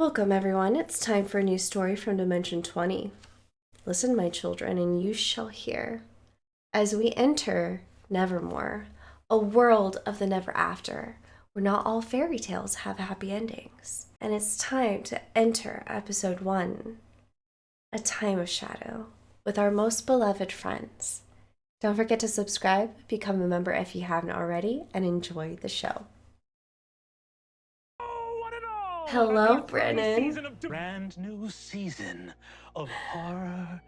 Welcome everyone, it's time for a new story from Dimension 20. Listen, my children, and you shall hear. As we enter Nevermore, a world of the never after, where not all fairy tales have happy endings. And it's time to enter episode 1, A Time of Shadow, with our most beloved friends. Don't forget to subscribe, become a member if you haven't already, and enjoy the show. Hello, Brennan. Brand new season of horror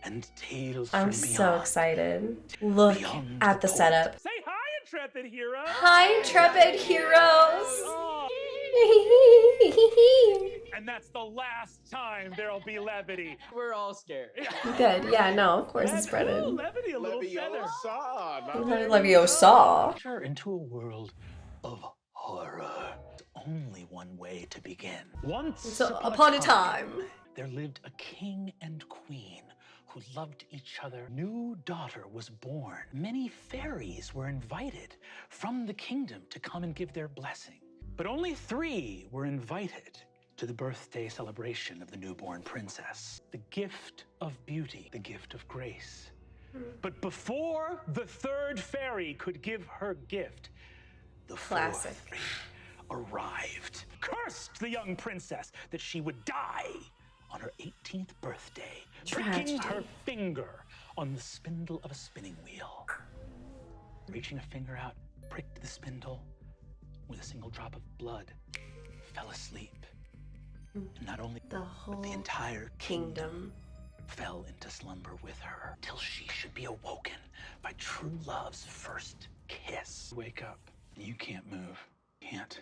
and tales I'm from so beyond. excited. Look Beyond at the the setup. Say hi, intrepid heroes! Hi, intrepid heroes! And that's the last time there'll be levity. We're all scared. Good, yeah, no, of course it's Brennan. Levity, a little feather. Leviosa. Enter into a world of horror. Only one way to begin. Once Upon a time. there lived a king and queen who loved each other. New daughter was born. Many fairies were invited from the kingdom to come and give their blessing. But only 3 were invited to the birthday celebration of the newborn princess. The gift of beauty, the gift of grace. But before the 3rd fairy could give her gift, the Classic. 4th arrived, cursed the young princess that she would die on her 18th birthday, pricking her finger on the spindle of a spinning wheel. Reaching a finger out, pricked the spindle with a single drop of blood, fell asleep. And not only The whole the entire kingdom fell into slumber with her till she should be awoken by true love's first kiss. Wake up, you can't move, can't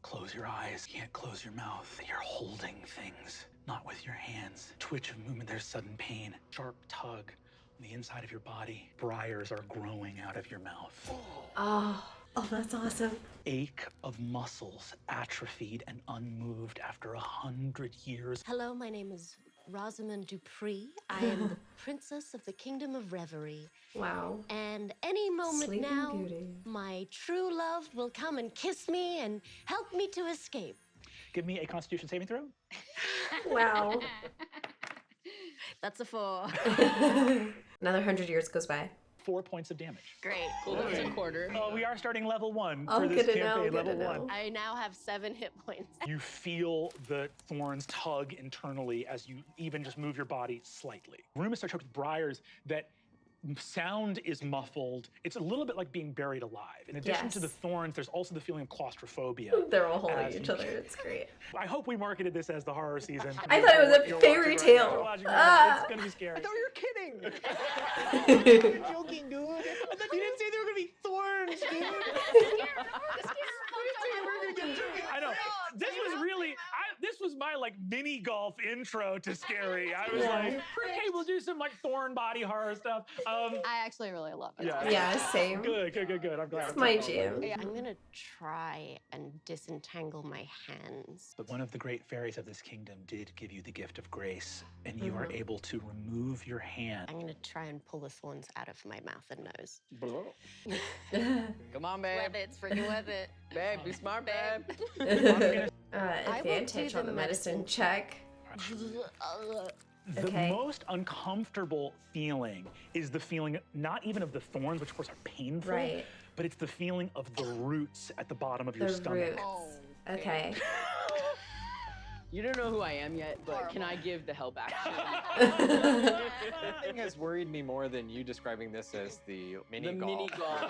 close your eyes, can't close your mouth. You're holding things, not with your hands. Twitch of movement, there's sudden pain. Sharp tug on the inside of your body. Briars are growing out of your mouth. Oh, that's awesome. Ache of muscles, atrophied and unmoved after 100 years. Hello, my name is ROSAMUND Dupree. I am the princess of the kingdom of reverie. Wow. And any moment Sleeping now, Beauty. my true love will come and kiss me and help me to escape. Give me a Constitution saving throw. Wow. That's a 4. Another 100 years goes by. 4 points of damage. Great. Cool, that's a quarter. Oh, we are starting level 1 Oh, for this good to know, campaign. good to Level 1. know. I now have 7 hit points. You feel the thorns tug internally as you even just move your body slightly. The room is so choked with briars that sound is muffled. It's a little bit like being buried alive. In addition to the Yes. thorns, there's also the feeling of claustrophobia. They're all holding As each you- other. It's great. I hope we marketed this as the horror season. I thought it was a You're fairy watching right now. tale. You're watching right Ah. now. It's gonna be scary. I thought you were kidding. You're joking, dude. I thought you didn't say there were gonna be thorns, dude. I know. This was really, this was my like mini golf intro to scary. I was like, hey, we'll do some like thorn body horror stuff. I actually really love it. Yeah, same. Good. I'm glad. It's my jam. I'm gonna try and disentangle my hands. But one of the great fairies of this kingdom did give you the gift of grace, and you are able to remove your hand. I'm gonna try and pull the thorns out of my mouth and nose. Come on, babe. It's freaking worth it. Babe, be smart, babe. Advantage on the medicine check. The Okay. most uncomfortable feeling is the feeling not even of the thorns, which of course are painful, Right. but it's the feeling of the roots at the bottom of your The stomach. roots. Okay. You don't know who I am yet, but can I give the help action? Nothing has worried me more than you describing this as the mini The golf. mini golf.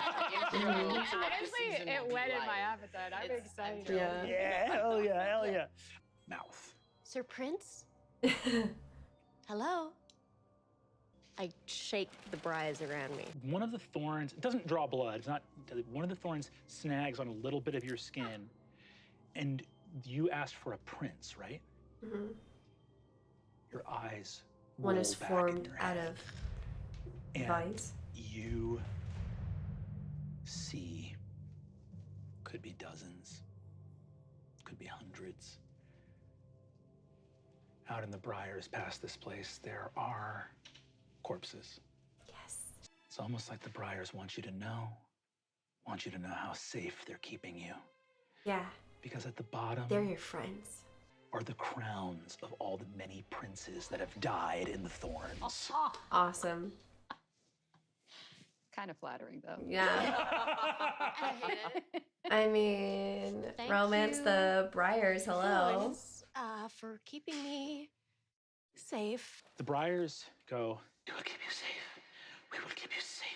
Honestly, it whetted my appetite. I'm excited. Yeah. Yeah, hell yeah. Mouth. Sir Prince? Hello? I shake the briars around me. One of the thorns, it doesn't draw blood, it's not, one of the thorns snags on a little bit of your skin, and you asked for a prince, right? Mhm. Your eyes One roll is back in formed your out head, of and vines. you see, could be dozens, could be hundreds. Out in the briars past this place, there are corpses. Yes. It's almost like the briars want you to know how safe they're keeping you. Yeah. Because at the bottom, They're your friends. are the crowns of all the many princes that have died in the thorns. Awesome. Kind of flattering, though. Yeah. I hate it. I mean, Thank romance you, the Briars. Hello. Thorns, for keeping me safe. The Briars go, "We will keep you safe. We will keep you safe,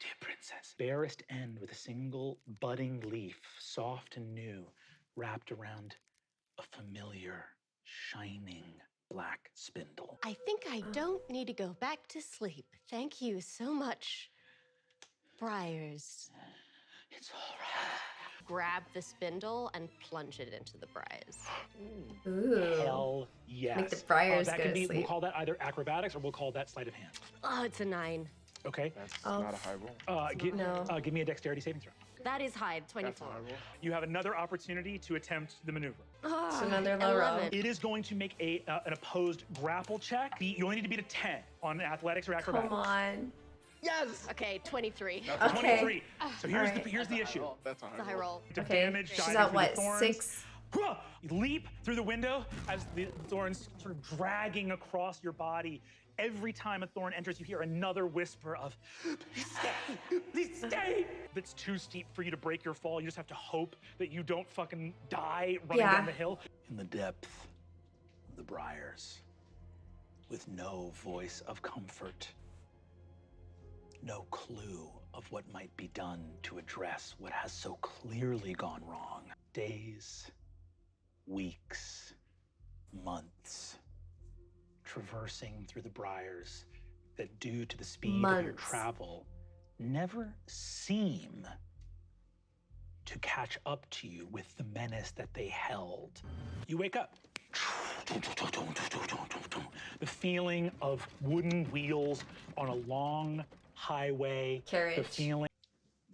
dear princess." Barest end with a single budding leaf, soft and new, wrapped around a familiar, shining black spindle. I think I don't need to go back to sleep. Thank you so much, Briars. It's all right. Grab the spindle and plunge it into the briars. Ooh. Hell yes. Make the Briars that go can to be, sleep. we'll call that either acrobatics or we'll call that sleight of hand. Oh, it's a 9. Okay? That's Oh. not a high roll. Give me a dexterity saving throw. That is high, That's a 24. high roll. You have another opportunity to attempt the maneuver. It's another low roll. 11. It is going to make an opposed grapple check. You only need to beat a 10 on athletics or acrobatics. Come on. Yes! Okay, 23. That's Okay. 23. So here's Alright. here's the issue. That's a high It's a high roll. roll. To Okay. damage, She's diving at through what? the thorns. 6? You leap through the window as the thorns sort of dragging across your body. Every time a thorn enters, you hear another whisper of, "Please stay, please stay." It's too steep for you to break your fall. You just have to hope that you don't fucking die running Yeah. down the hill. In the depth of the briars, with no voice of comfort, no clue of what might be done to address what has so clearly gone wrong. Days, weeks, months, traversing through the briars that, due to the speed of your Months. travel, never seem to catch up to you with the menace that they held. You wake up. The feeling of wooden wheels on a long highway. Carriage. The feeling,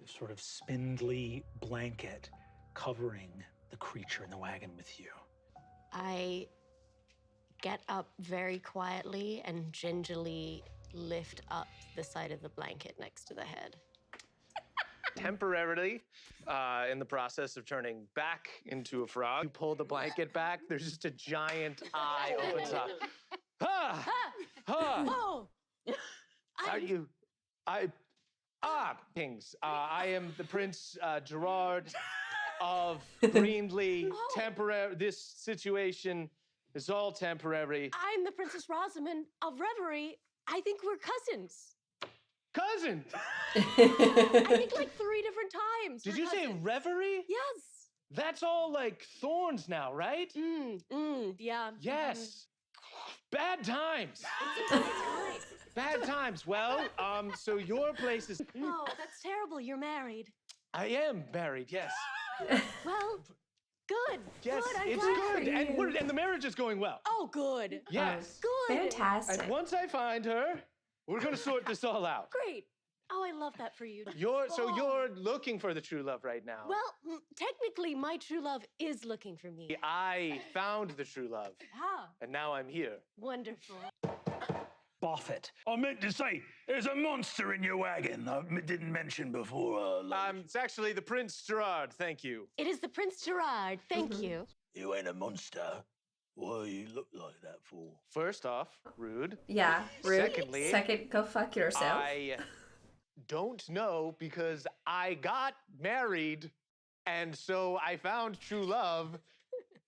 the sort of spindly blanket covering the creature in the wagon with you. I get up very quietly and gingerly lift up the side of the blanket next to the head. Temporarily, in the process of turning back into a frog, you pull the blanket back. There's just a giant eye opens up. Ah! Ah! Oh! Are you? Kings. I am the Prince Gerard of Greenleigh. Oh. Temporary. This situation is all temporary. I'm the Princess Rosamund of Reverie. I think we're cousins. Cousin, I think like 3 different times. did we're you say cousins. reverie? Yes. That's all like thorns now, right? Yeah. Yes. Bad times. It's a good time. Bad times. Well, so your place is. Oh, that's terrible. You're married. I am married. Yes. Well, good. Yes. Good. I'm It's glad. good, and the marriage is going well. Oh, good. Yes. Good. Fantastic. And once I find her, we're gonna sort this all out. Great. Oh, I love that for you. You're Oh. you're looking for the true love right now. Well, technically, my true love is looking for me. I found the true love, Ah, and now I'm here. wonderful. Buffett. I meant to say, there's a monster in your wagon. I didn't mention before. It's actually the Prince Gerard. Thank you. It is the Prince Gerard. Thank you. You ain't a monster. Why you look like that for? First off, rude. Yeah. Rude. Secondly, Second, go fuck yourself. I don't know because I got married and so I found true love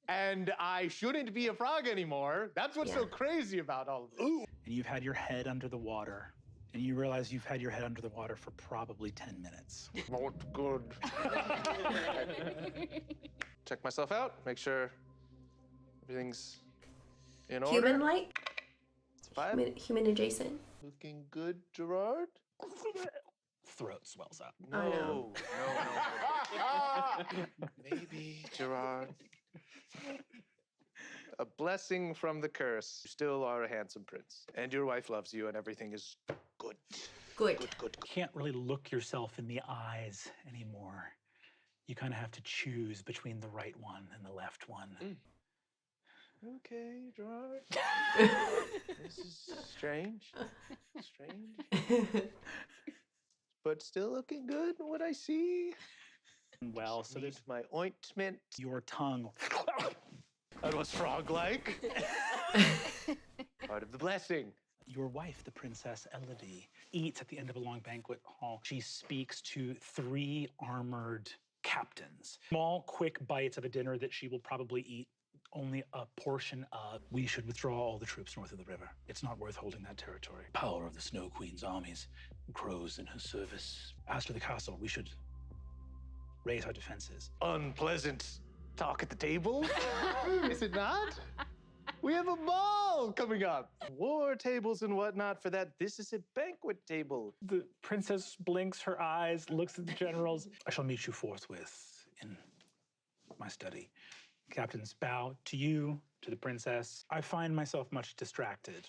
and I shouldn't be a frog anymore. That's what's so Yeah. crazy about all of this. And you've had your head under the water. And you realize you've had your head under the water for probably 10 minutes. Not good. Check myself out, make sure everything's in order. Human-like? Five. Human adjacent? Looking good, Gerard? Throat swells up. No, no. Maybe, Gerard. A blessing from the curse. You still are a handsome prince. And your wife loves you and everything is good. Good. Good. Can't really look yourself in the eyes anymore. You kind of have to choose between the right one and the left one. Okay, Gerard. This is strange. Strange. But still looking good in what I see. Well, so Need there's my ointment. your tongue That was frog-like. Part of the blessing. Your wife, the Princess ELODY, eats at the end of a long banquet hall. She speaks to 3 armored captains. Small, quick bites of a dinner that she will probably eat only a portion of. We should withdraw all the troops north of the river. It's not worth holding that territory. Power of the Snow Queen's armies grows in her service. As to the castle, we should raise our defenses. Unpleasant talk at the table, is it not? We have a ball coming up. War tables and whatnot for that. This is a banquet table. The princess blinks her eyes, looks at the generals. I shall meet you forthwith in my study. Captains bow to you, to the princess. I find myself much distracted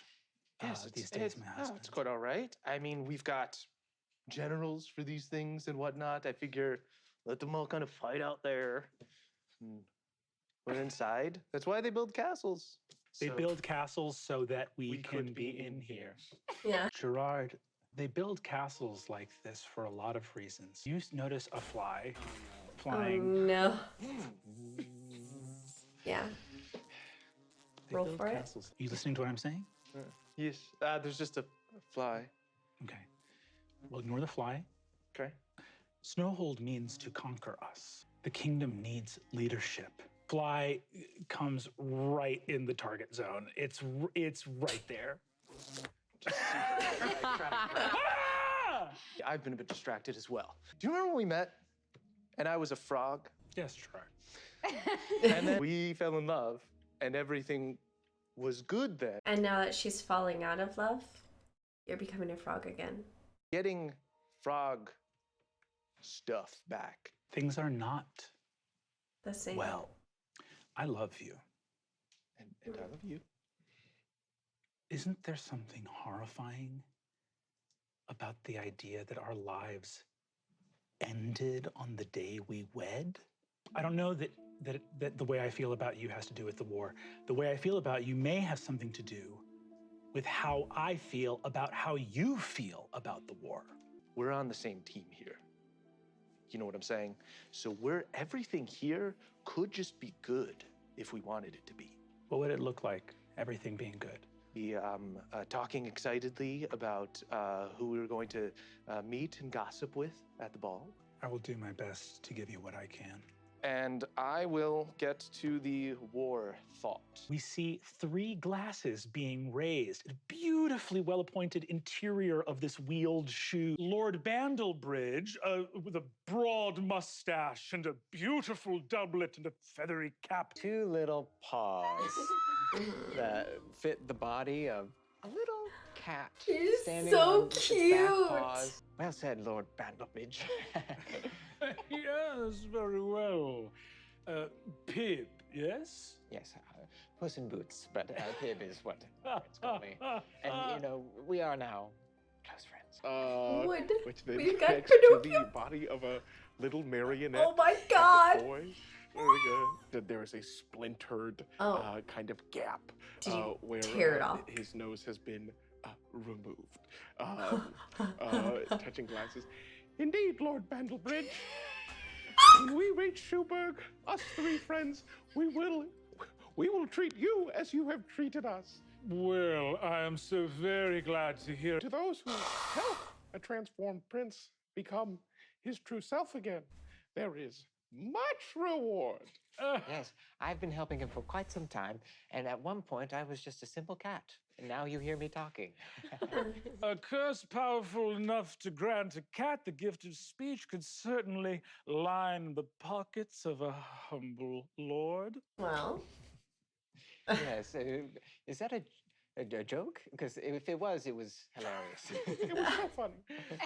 these days, my husband. It's quite all right. I mean, we've got generals for these things and whatnot. I figure let them all kind of fight out there. We're inside. That's why they build castles. They build castles so that we can be in here. Yeah. Gerard, they build castles like this for a lot of reasons. You notice a fly flying. Oh, no. Yeah. They Roll build for it. castles. Are you listening to what I'm saying? Yes. There's just a fly. Okay. Well, ignore the fly. Okay. Snowhold means to conquer us. The kingdom needs leadership. Fly comes right in the target zone. It's right there. I've been a bit distracted as well. Do you remember when we met and I was a frog? Yes, Gerard. And then we fell in love and everything was good then. And now that she's falling out of love, you're becoming a frog again. Getting frog stuff back. Things are not The same. well. I love you. And I love you. Isn't there something horrifying about the idea that our lives ended on the day we wed? I don't know that the way I feel about you has to do with the war. The way I feel about you may have something to do with how I feel about how you feel about the war. We're on the same team here. You know what I'm saying? So everything here could just be good if we wanted it to be. What would it look like, everything being good? Be talking excitedly about who we were going to meet and gossip with at the ball. I will do my best to give you what I can. And I will get to the war thought. We see 3 glasses being raised. A beautifully well-appointed interior of this wheeled shoe. Lord Bandelbridge, with a broad mustache and a beautiful doublet and a feathery cap. 2 little paws that fit the body of a little cat. He's standing so on its cute. back paws. Well said, Lord Bandelbridge. Yes, very well. Pib, yes? Yes, Puss in Boots, but Pib is what it's called me. And, you know, we are now close friends. Wood. Which then We've got led to Pinocchio. the body of a little marionette. Oh my of the God. boy. There is a splintered kind of gap Did you where tear it off? his nose has been removed. Touching glasses. Indeed, Lord Bandelbridge. When we reach Schuberg, us 3 friends, we will treat you as you have treated us. Well, I am so very glad to hear. To those who help a transformed prince become his true self again, there is much reward. Yes, I've been helping him for quite some time, and at one point I was just a simple cat, and now you hear me talking. A curse powerful enough to grant a cat the gift of speech could certainly line the pockets of a humble lord. Well. Yes, is that a joke? Because if it was hilarious. It was so funny.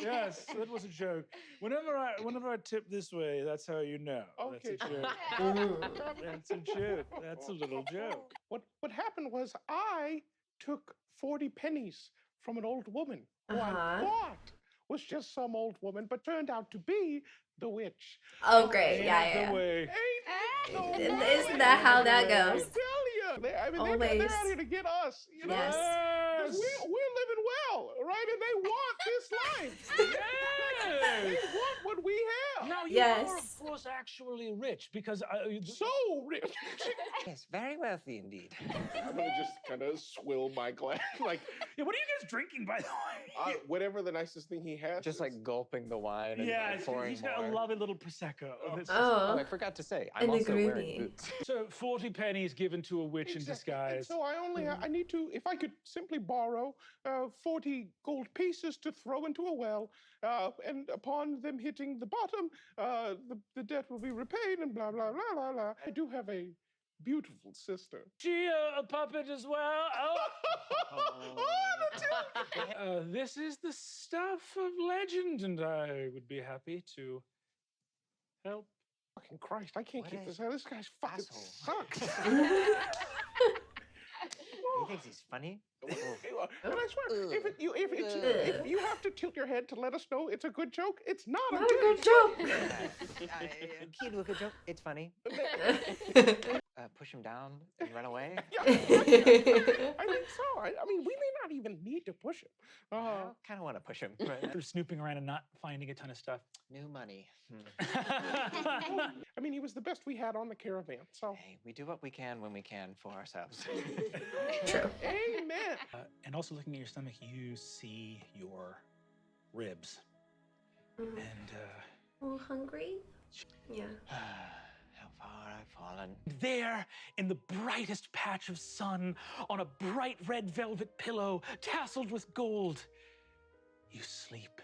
Yes, that was a joke. Whenever I tip this way, that's how you know. Okay. That's a joke. That's a joke. That's a little joke. What happened was I took 40 pennies from an old woman who I thought was just some old woman, but turned out to be the witch. Oh, great. Yeah. The way. Isn't that how that goes? I tell you, they're Always. out here to get us. You know? Yes. 'Cause we're living well, right? And they want this life. Yes! They want what we have. Now, you Yes. are, of course, actually rich because So rich. Yes, very wealthy indeed. I'm gonna just kind of swill my glass, like Yeah, what are you guys drinking, by the way? whatever the nicest thing he has. Just like gulping the wine and Yeah, pouring he's got a more. lovely little prosecco. That's just- Oh, Oh, I forgot to say, I'm And the also wearing Greenie. boots. So 40 pennies given to a witch in Exactly. And disguise. so I only I need to, if I could simply borrow 40 gold pieces to throw into a well, and upon them hitting the bottom, the debt will be repaid, and blah blah blah blah blah. I do have a beautiful sister. She a puppet as well. Oh. This is the stuff of legend, and I would be happy to help. Fucking Christ, I can't What keep a this out. This guy's fucking asshole. sucks. He thinks he's funny? And I swear, if you have to tilt your head to let us know it's a good joke, it's not not a a good good joke. Key to a good joke. It's funny. Push him down and run away. Yeah, I think so. I mean, we may not even need to push him. I kind of want to push him. But They're snooping around and not finding a ton of stuff. new money. I mean, he was the best we had on the caravan. So, Hey, we do what we can when we can for ourselves. True. amen. And also looking at your stomach, you see your ribs. And Oh, hungry? Yeah. How far I've fallen. there, in the brightest patch of sun, on a bright red velvet pillow, tasseled with gold, you sleep,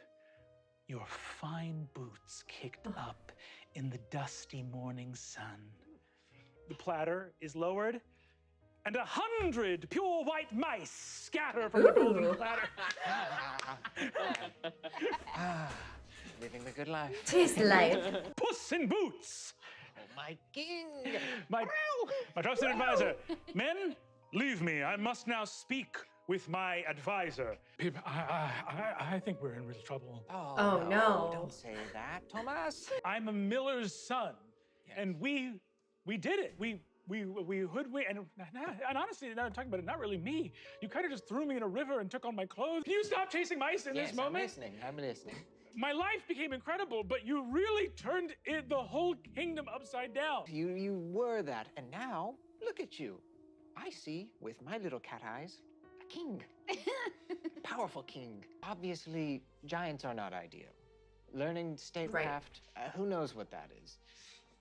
your fine boots kicked up in the dusty morning sun. The platter is lowered, and 100 pure white mice scatter from the golden Ooh. platter. Living the good life. Taste life. Puss in Boots, Oh, my king! my trusted advisor. Men, leave me. I must now speak with my advisor. I think we're in real trouble. Oh, no. Don't say that, Thomas. I'm a miller's son, and we did it. We hoodwinked, and honestly, now I'm talking about it, not really me. You kind of just threw me in a river and took all my clothes. Can you stop chasing mice in Yes, this moment? I'm listening. My life became incredible, but you really turned the whole kingdom upside down. You were that, and now, look at you. I see, with my little cat eyes, a king. Powerful king. Obviously, giants are not ideal. Learning statecraft, who knows what that is.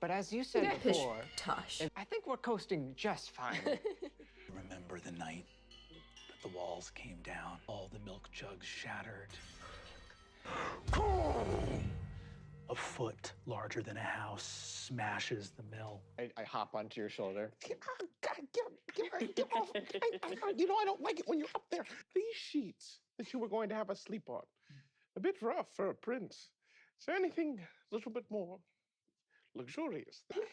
But as you said Pish before, tosh. I think we're coasting just fine. Remember the night that the walls came down, all the milk jugs shattered. A foot larger than a house smashes the mill. I hop onto your shoulder. Oh, God, get off. You know, I don't like it when you're up there. These sheets that you were going to have us sleep on, a bit rough for a prince. Is there anything a little bit more luxurious? Are you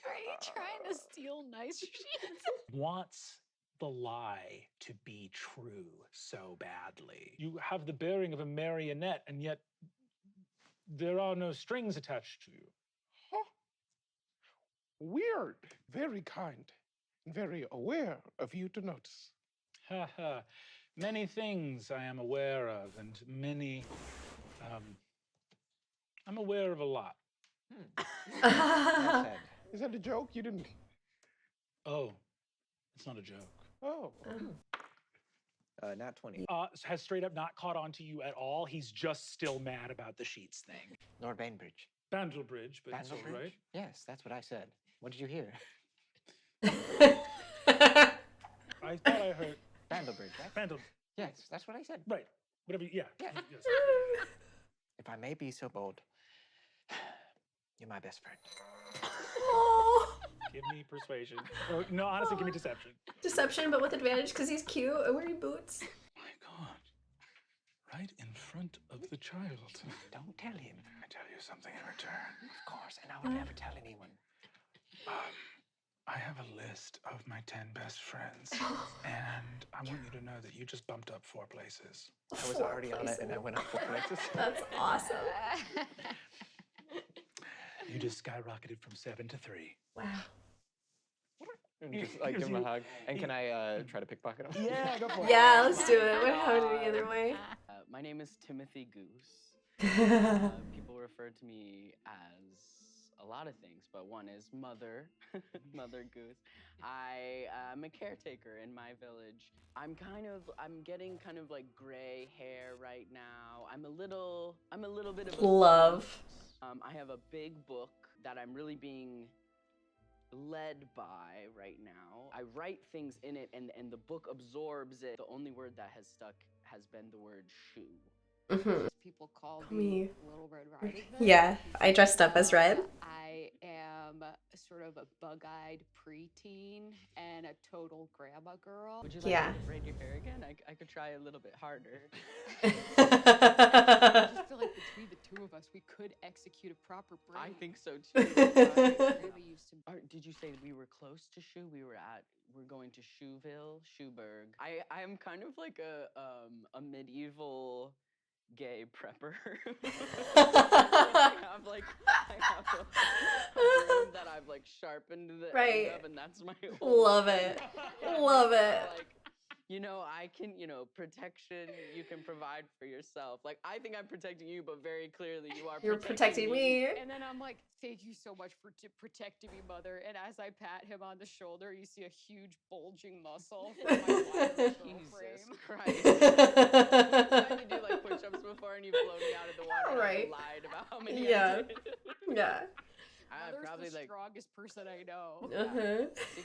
trying to steal nice sheets? Wants the lie to be true so badly. You have the bearing of a marionette, and yet there are no strings attached to you. Huh? Weird. Very kind and very aware of you to notice. Ha ha. Many things I am aware of, and many. I'm aware of a lot. Well said. Is that a joke? You didn't. Oh, it's not a joke. Oh. Not 20. Has straight up not caught on to you at all. He's just still mad about the sheets thing. Lord Bainbridge. Bandelbridge, but it's all Bandelbridge? right. Yes, that's what I said. What did you hear? I thought I heard Bandelbridge, right? Bandel. Yes, that's what I said. Right. Whatever. Yeah. Yeah. Yes. If I may be so bold, you're my best friend. Oh. Give me persuasion. Or, no, honestly, give me deception. Deception, but with advantage because he's cute and wearing boots. My God. Right in front of the child. Don't tell him. I tell you something in return. Of course, and I would never tell anyone. I have a list of my 10 best friends, and I want you to know that you just bumped up 4 places. I was already on it, and I went up 4 places. That's awesome. You just skyrocketed from 7 to 3. Wow. And just like give him a hug. And can I try to pickpocket him? Yeah, go for it. Yeah, let's do it. We're having it the other way. My name is Timothy Goose. People refer to me as a lot of things, but one is Mother, Mother Goose. I am a caretaker in my village. I'm getting kind of like gray hair right now. I'm a little bit of a Love. I have a big book that I'm really being led by right now. I write things in it and the book absorbs it. The only word that has stuck has been the word shoe. People call Me. me Little Red Riding Hood. Yeah, I dressed up as Red. I am sort of a bug-eyed preteen and a total grandma girl. Would you like Yeah. me to braid your hair again? I could try a little bit harder. I just feel like between the two of us, we could execute a proper braid. I think so too. Grandma used to. Did you say we were close to Shoe? We're going to Shoeville, Shoeburg. I am kind of like a medieval gay prepper. I have a broom that I've like sharpened the Right. end of, and that's my whole Love it. Love it. Like, you know, I can, protection you can provide for yourself. Like, I think I'm protecting you, but very clearly you are You're protecting me. And then I'm like, thank you so much for protecting me, Mother. And as I pat him on the shoulder, you see a huge bulging muscle from my wide Jesus frame. Christ. Anytime you do like push-ups before and you've blown me out of the water, Right. and lied about how many Yeah. I did. Yeah. I Mother's probably the like strongest person I know.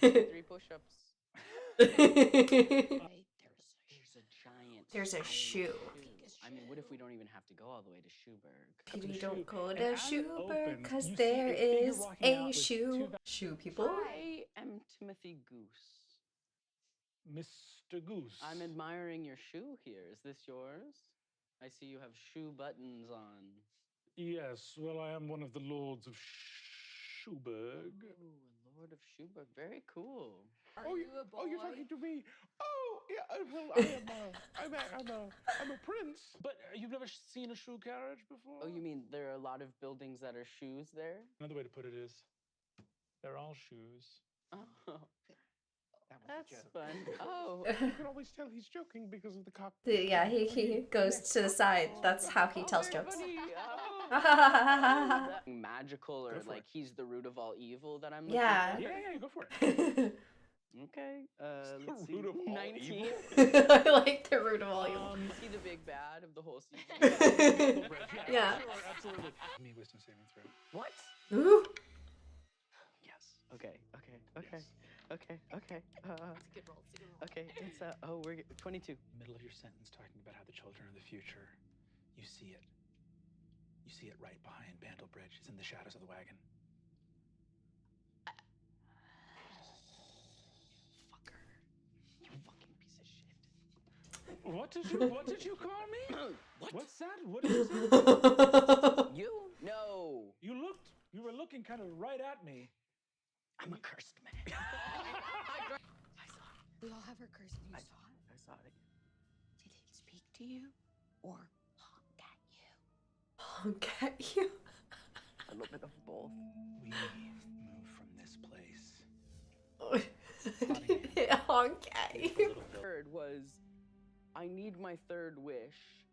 63 push-ups. There's a giant. There's a shoe. I mean, what if we don't even have to go all the way to Shoeburg? Maybe don't go And to as it Shoeburg, opens, cause you see there a figure is walking out a with shoe. two Shoe people? I am Timothy Goose. Mr. Goose. I'm admiring your shoe here. Is this yours? I see you have shoe buttons on. Yes, well, I am one of the lords of Shoeburg. Ooh, a lord of Shoeburg. Very cool. Are you a boy? Oh, you're talking to me. Oh, yeah. Well, I'm a prince. But you've never seen a shoe carriage before? Oh, you mean there are a lot of buildings that are shoes there? Another way to put it is, they're all shoes. Oh, That was a that's joke. fun. Oh. You can always tell he's joking because of the cock. Yeah, he goes to the side. That's how he tells very jokes. funny. Magical or Go for like it. he's the root of all evil that I'm looking Yeah. for? Yeah, go for it. Okay. the Let's see. root of all 19. I like the root of all evil. Is he the big bad of the whole season? Yeah. Sure, absolutely. Me wisdom saving throw. What? Ooh. Yes. Okay. Yes. Okay. It's a good roll. It's a good roll. Okay. It's we're 22. Middle of your sentence talking about how the children are the future. You see it. You see it right behind Bantlebridge. It's in the shadows of the wagon. Fucker. You fucking piece of shit. What did you call me? What? What's that? What did you say? You? No. You were looking kind of right at me. I'm a cursed man. I saw it. We all have our curse. You I saw saw it. it. I saw it. Did it speak to you or honk at you? Honk at you. A little bit of both. We move from this place. Honk at A you. little bit. Third was, I need my third wish,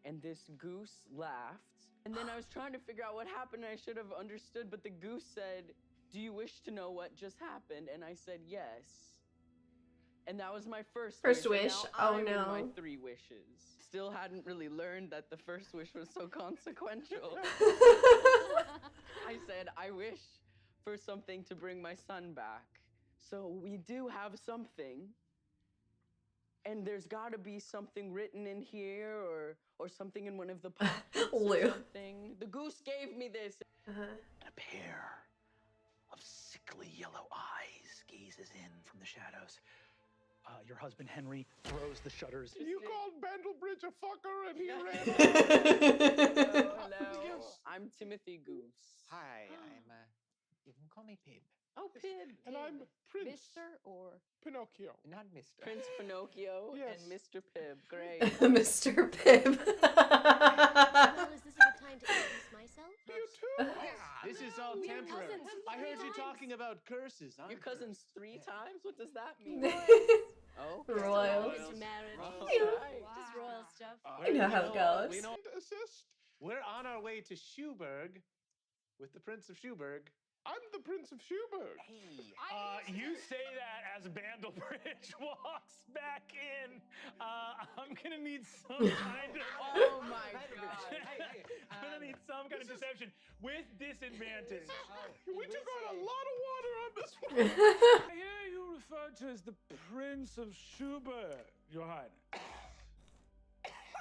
and this goose laughed. And then I was trying to figure out what happened, and I should have understood, but the goose said, "Do you wish to know what just happened?" And I said, "Yes." And that was my first First wish. wish? And Oh, now I'm in no. my 3 wishes. Still hadn't really learned that the first wish was so consequential. I said, I wish for something to bring my son back. So we do have something. And there's got to be something written in here or something in one of the pockets or Lou. something. The goose gave me this. Uh-huh. A pair of sickly yellow eyes gazes in from the shadows. Your husband Henry throws the shutters. You called Bantlebridge a fucker and he ran off. Hello. Yes. I'm Timothy Goose. Hi, I'm, you can call me Pib. Oh, Pib. And I'm Prince Mr. or Pinocchio. Not Mr. Prince Pinocchio Yes. and Mr. Pib. Great. Mr. Pibb. Well, is this a good time to introduce myself? You too? This is all We're temporary. cousins. I heard you Times. talking about curses. I'm Your cousins cursed. 3 Yeah. times? What does that mean? Oh, Royals. Just marriage. Oh, Yeah. right. Just royal stuff. You know how it goes. We know. Assist. We're on our way to Schuberg with the Prince of Schuberg. I'm the Prince of Schuberg. Hey. You say that as Bandelbridge walks back in. I'm gonna need some kind of. Oh my god. I'm gonna need some kind of deception with disadvantage. We took on a lot of water on this one. I hear you referred to as the Prince of Schubert, Your Highness.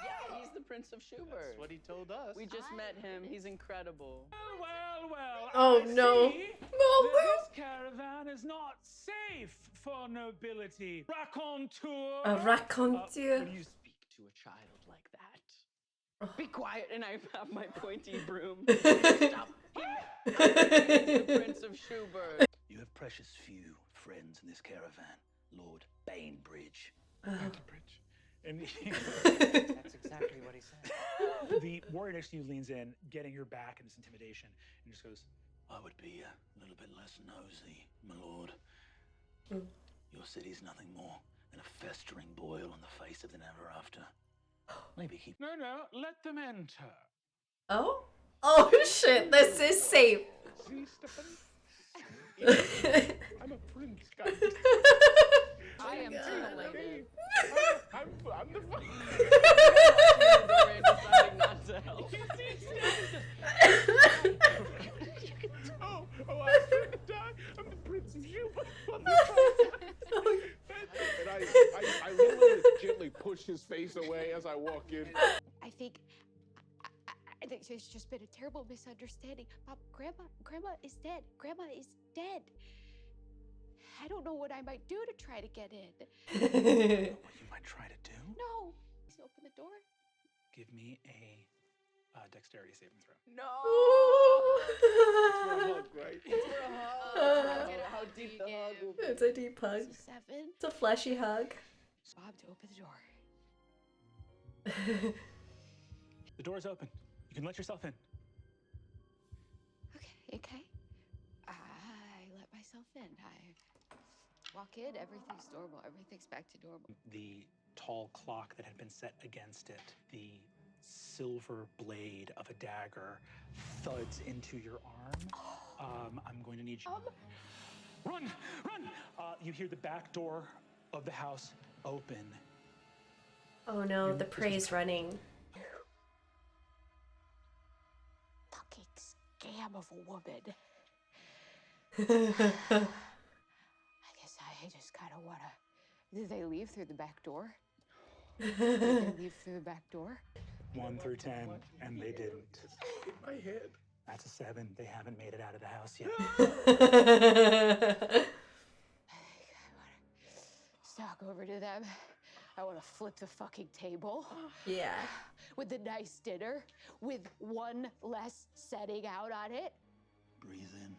Yeah, he's the Prince of Schubert. That's what he told us. We just met him. He's incredible. Well. Oh, I no. see Oh, that this caravan is not safe for nobility. Raconteur. A raconteur. When you speak to a child like that, be quiet, and I have my pointy broom. Stop him. I'm the Prince of Schubert. You have precious few friends in this caravan, Lord Bainbridge. Bandelbridge. And That's exactly what he said. the warrior next to you leans in, getting your back in this intimidation, and just goes, I would be a little bit less nosy, my lord. Mm. Your city's nothing more than a festering boil on the face of the Neverafter. Maybe keep. No, let them enter. Oh? Oh shit, this is safe. See, Stephanie? I'm a prince, guys. I am titillated. I'm the fun. Deciding not to help. Oh, I was trying to die. I'm the Prince of Schubert. And I literally gently push his face away as I walk in. I think there's just been a terrible misunderstanding. Mom, Grandma is dead. Grandma is dead. I don't know what I might do to try to get in. What you might try to do? No. Please open the door. Give me a dexterity saving throw. No. For a hug, right? It's for a hug. How deep the hug will be. It's a deep hug. It's a 7. It's a fleshy hug. Bob to open the door. The door's open. You can let yourself in. Okay. I let myself in. I walk in, everything's normal. Everything's back to normal. The tall clock that had been set against it, the silver blade of a dagger thuds into your arm. I'm going to need you. Run! You hear the back door of the house open. Oh no, the prey's running. Fucking scam of a woman. I guess I just kind of want to... Did they leave through the back door? Did they leave through the back door? 1 through 10, and they didn't. In my head. That's a 7. They haven't made it out of the house yet. I want to stalk over to them. I want to flip the fucking table. Yeah. With a nice dinner, with one less setting out on it. Breathe in.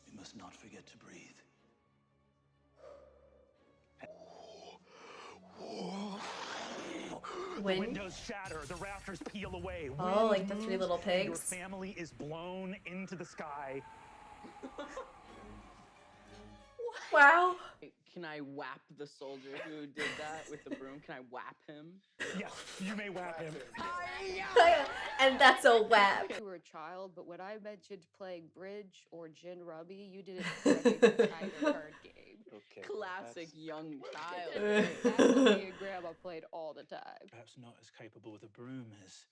We must not forget to breathe. The windows shatter, the rafters peel away. Oh, wind like the 3 little moves, and your pigs. family is blown into the sky. Wow. Can I whap the soldier who did that with the broom? Can I whap him? Yes, you may whap him. And that's a whap. You were a child, but when I mentioned playing bridge or gin rummy, you didn't recognize either card game. Okay. Classic young child. That's what me and Grandma played all the time. Perhaps not as capable with a broom as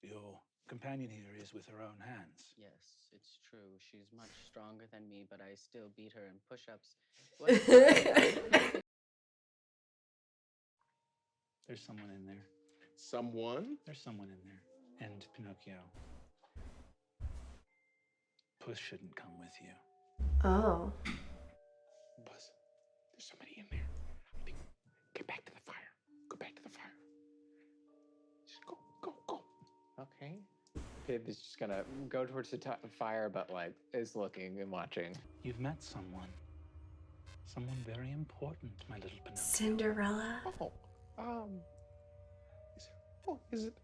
your companion here is with her own hands. Yes, it's true. She's much stronger than me, but I still beat her in push-ups. There's someone in there. Someone? There's someone in there. And Pinocchio. Puss shouldn't come with you. Oh. Buzz, there's somebody in there. Get back to the fire. Go back to the fire. Just go. Okay. Pib is just gonna go towards the fire, but like is looking and watching. You've met someone. Someone very important, my little Pinocchio. Cinderella. Is it,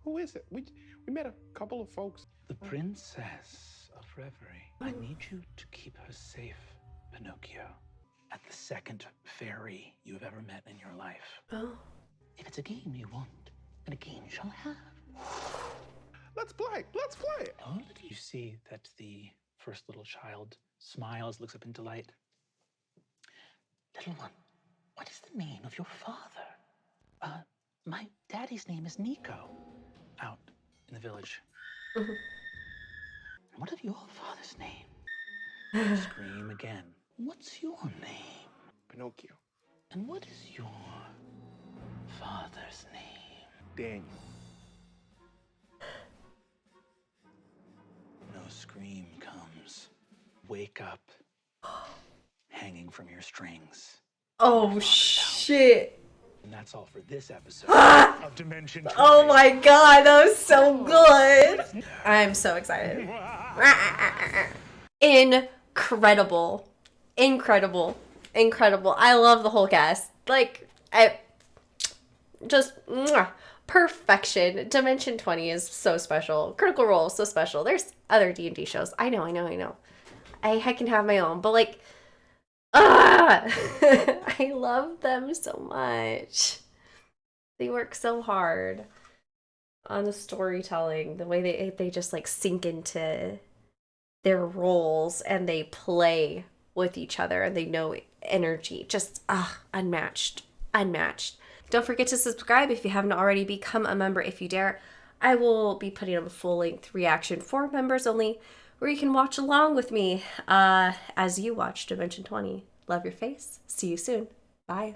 who is it? We met a couple of folks. The Princess of Reverie. I need you to keep her safe, Pinocchio. At the second fairy you have ever met in your life. Oh. If it's a game you want, then a game you shall have. Let's play. Let's play. Oh, you see that the first little child smiles, looks up in delight. Little one, what is the name of your father? My daddy's name is Nico, out in the village. Mhm. And what of your father's name? Scream again. What's your name? Pinocchio. And what is your father's name? Daniel. No scream comes. Wake up, hanging from your strings. Oh shit. And that's all for this episode of Dimension 20. Oh my god, that was so good. I'm so excited. Incredible. Incredible. Incredible. I love the whole cast. Like, perfection. Dimension 20 is so special. Critical Role is so special. There's other D&D shows. I know. I can have my own, but like, I love them so much. They work so hard on the storytelling, the way they just like sink into their roles and they play with each other and they know energy. Just unmatched. Don't forget to subscribe if you haven't already. Become a member if you dare. I will be putting up a full-length reaction for members only, where you can watch along with me as you watch Dimension 20. Love your face. See you soon. Bye.